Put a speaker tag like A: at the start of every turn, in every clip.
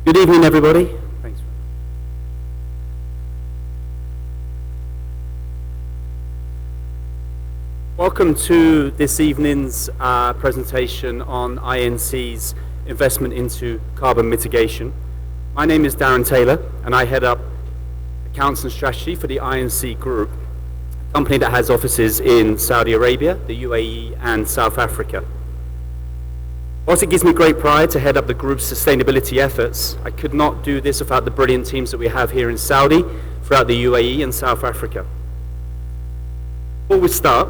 A: Good evening, everybody. Thanks. Welcome to this evening's presentation on INC's investment into carbon mitigation. My name is Darren Taylor, and I head up accounts and strategy for the INC Group, a company that has offices in Saudi Arabia, the UAE, and South Africa. Whilst it gives me great pride to head up the group's sustainability efforts, I could not do this without the brilliant teams that we have here in Saudi, throughout the UAE and South Africa. Before we start,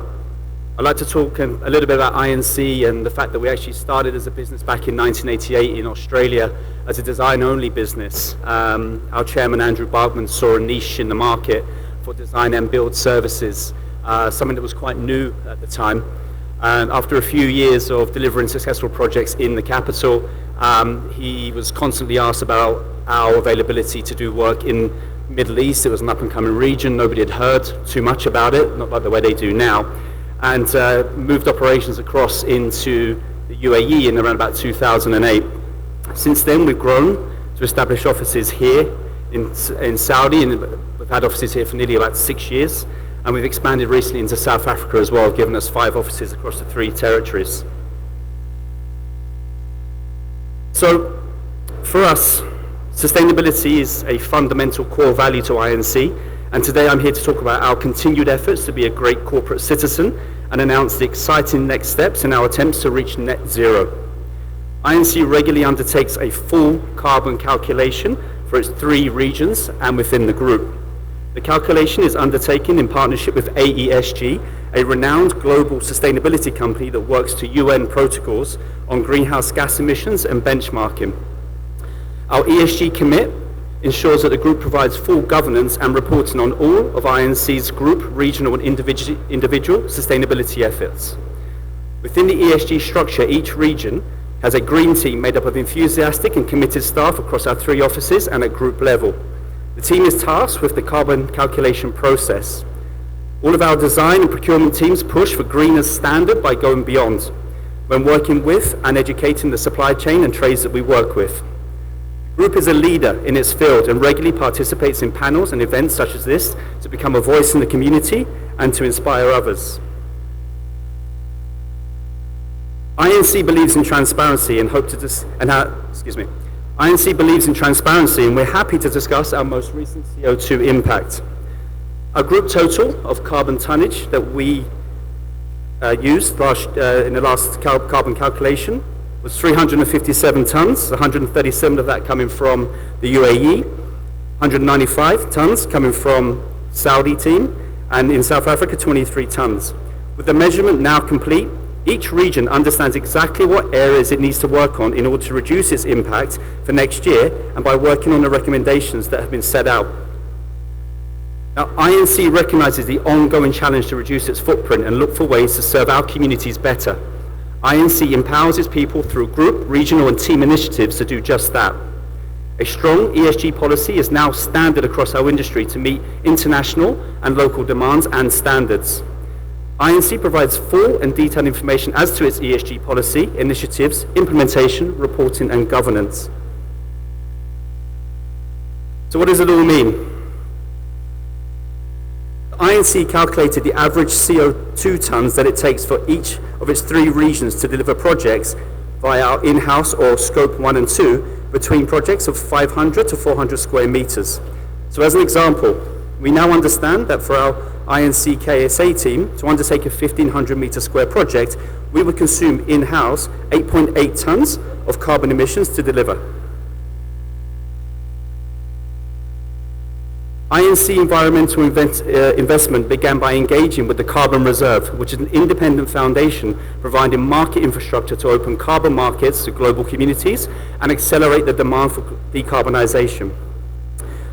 A: I'd like to talk a little bit about INC and the fact that we actually started as a business back in 1988 in Australia as a design-only business. Our chairman, Andrew Bargman, saw a niche in the market for design and build services, something that was quite new at the time. And after a few years of delivering successful projects in the capital, he was constantly asked about our availability to do work in the Middle East. It was an up-and-coming region. Nobody had heard too much about it, not like the way they do now. And moved operations across into the UAE in around about 2008. Since then, we've grown to establish offices here in Saudi, and we've had offices here for nearly about 6 years. And we've expanded recently into South Africa as well, giving us 5 offices across the 3 territories. So, for us, sustainability is a fundamental core value to INC, and today I'm here to talk about our continued efforts to be a great corporate citizen and announce the exciting next steps in our attempts to reach net zero. INC regularly undertakes a full carbon calculation for its 3 regions and within the group. The calculation is undertaken in partnership with AESG, a renowned global sustainability company that works to UN protocols on greenhouse gas emissions and benchmarking. Our ESG commit ensures that the group provides full governance and reporting on all of INC's group, regional and individual sustainability efforts. Within the ESG structure, each region has a green team made up of enthusiastic and committed staff across our 3 offices and at group level. The team is tasked with the carbon calculation process. All of our design and procurement teams push for greener standard by going beyond when working with and educating the supply chain and trades that we work with. The group is a leader in its field and regularly participates in panels and events such as this to become a voice in the community and to inspire others. INC believes in transparency and INC believes in transparency, and we're happy to discuss our most recent CO2 impact. Our group total of carbon tonnage that we used in the last carbon calculation was 357 tons, 137 of that coming from the UAE, 195 tons coming from Saudi team, and in South Africa, 23 tons. With the measurement now complete, each region understands exactly what areas it needs to work on in order to reduce its impact for next year, and by working on the recommendations that have been set out. Now, INC recognizes the ongoing challenge to reduce its footprint and look for ways to serve our communities better. INC empowers its people through group, regional and team initiatives to do just that. A strong ESG policy is now standard across our industry to meet international and local demands and standards. INC provides full and detailed information as to its ESG policy, initiatives, implementation, reporting and governance. So what does it all mean? INC calculated the average CO2 tons that it takes for each of its 3 regions to deliver projects via our in-house or scope 1 and 2 between projects of 500 to 400 square meters. So as an example, we now understand that for our INC KSA team to undertake a 1,500 meter square project, we would consume in-house 8.8 tons of carbon emissions to deliver. INC environmental investment began by engaging with the Carbon Reserve, which is an independent foundation providing market infrastructure to open carbon markets to global communities and accelerate the demand for decarbonisation.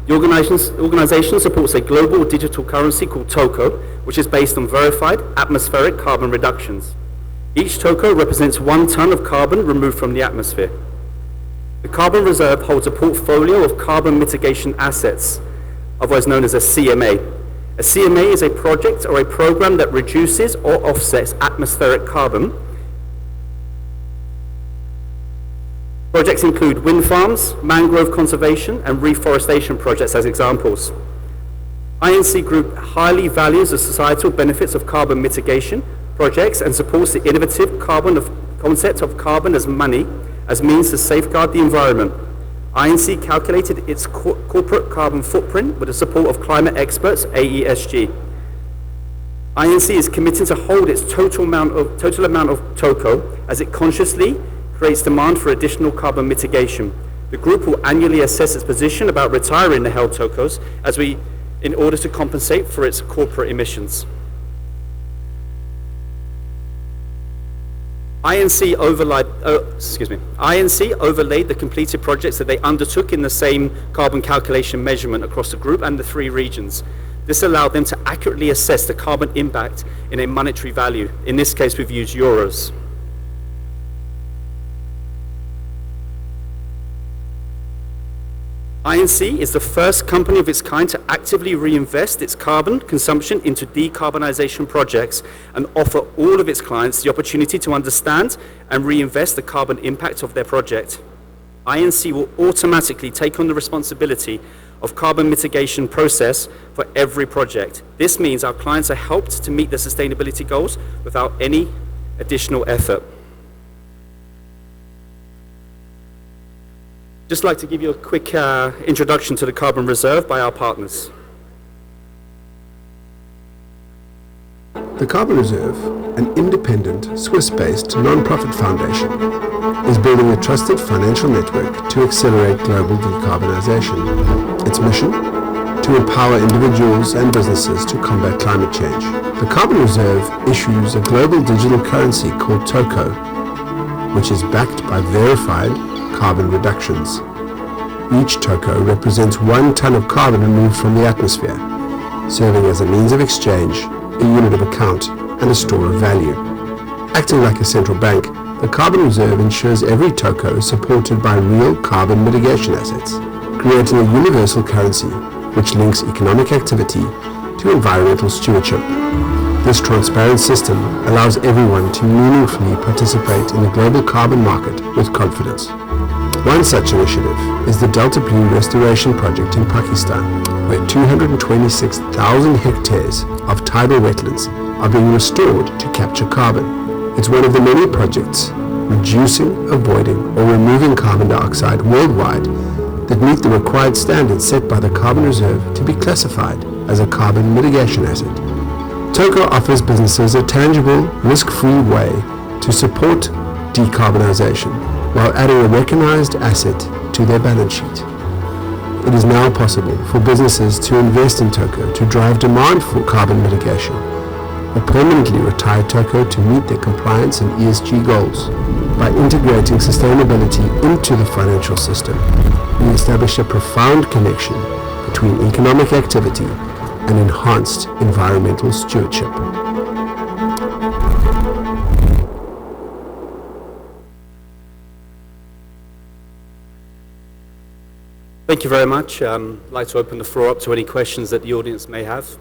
A: The organization supports a global digital currency called TOCO, which is based on verified atmospheric carbon reductions. Each TOCO represents 1 ton of carbon removed from the atmosphere. The Carbon Reserve holds a portfolio of carbon mitigation assets, otherwise known as a CMA. A CMA is a project or a program that reduces or offsets atmospheric carbon Projects include wind farms, mangrove conservation, and reforestation projects as examples. INC Group highly values the societal benefits of carbon mitigation projects and supports the innovative concept of carbon as money as means to safeguard the environment. INC calculated its corporate carbon footprint with the support of climate experts, AESG. INC is committed to hold its total amount of TOCO as it consciously creates demand for additional carbon mitigation. The group will annually assess its position about retiring the held TOCOs in order to compensate for its corporate emissions. INC overlaid the completed projects that they undertook in the same carbon calculation measurement across the group and the 3 regions. This allowed them to accurately assess the carbon impact in a monetary value. In this case, we've used euros. INC is the first company of its kind to actively reinvest its carbon consumption into decarbonisation projects and offer all of its clients the opportunity to understand and reinvest the carbon impact of their project. INC will automatically take on the responsibility of carbon mitigation process for every project. This means our clients are helped to meet their sustainability goals without any additional effort. Just like to give you a quick introduction to the Carbon Reserve by our partners.
B: The Carbon Reserve, an independent, Swiss-based non-profit foundation, is building a trusted financial network to accelerate global decarbonisation. Its mission? To empower individuals and businesses to combat climate change. The Carbon Reserve issues a global digital currency called TOCO, which is backed by verified carbon reductions. Each TOCO represents 1 ton of carbon removed from the atmosphere, serving as a means of exchange, a unit of account, and a store of value. Acting like a central bank, the Carbon Reserve ensures every TOCO is supported by real carbon mitigation assets, creating a universal currency which links economic activity to environmental stewardship. This transparent system allows everyone to meaningfully participate in the global carbon market with confidence. One such initiative is the Delta Blue Restoration Project in Pakistan, where 226,000 hectares of tidal wetlands are being restored to capture carbon. It's one of the many projects reducing, avoiding, or removing carbon dioxide worldwide that meet the required standards set by the Carbon Reserve to be classified as a carbon mitigation asset. TOCO offers businesses a tangible, risk-free way to support decarbonisation while adding a recognised asset to their balance sheet. It is now possible for businesses to invest in TOCO to drive demand for carbon mitigation, or permanently retire TOCO to meet their compliance and ESG goals. By integrating sustainability into the financial system, we establish a profound connection between economic activity and enhanced environmental stewardship.
A: Thank you very much. I'd like to open the floor up to any questions that the audience may have.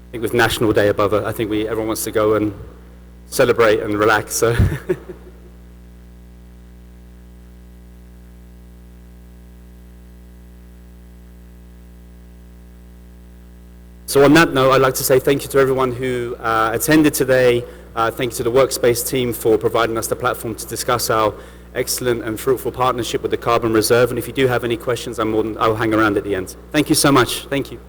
A: I think with National Day above it, I think everyone wants to go and celebrate and relax. So. So on that note, I'd like to say thank you to everyone who attended today. Thank you to the Workspace team for providing us the platform to discuss our excellent and fruitful partnership with the Carbon Reserve. And if you do have any questions, I'll hang around at the end. Thank you so much. Thank you.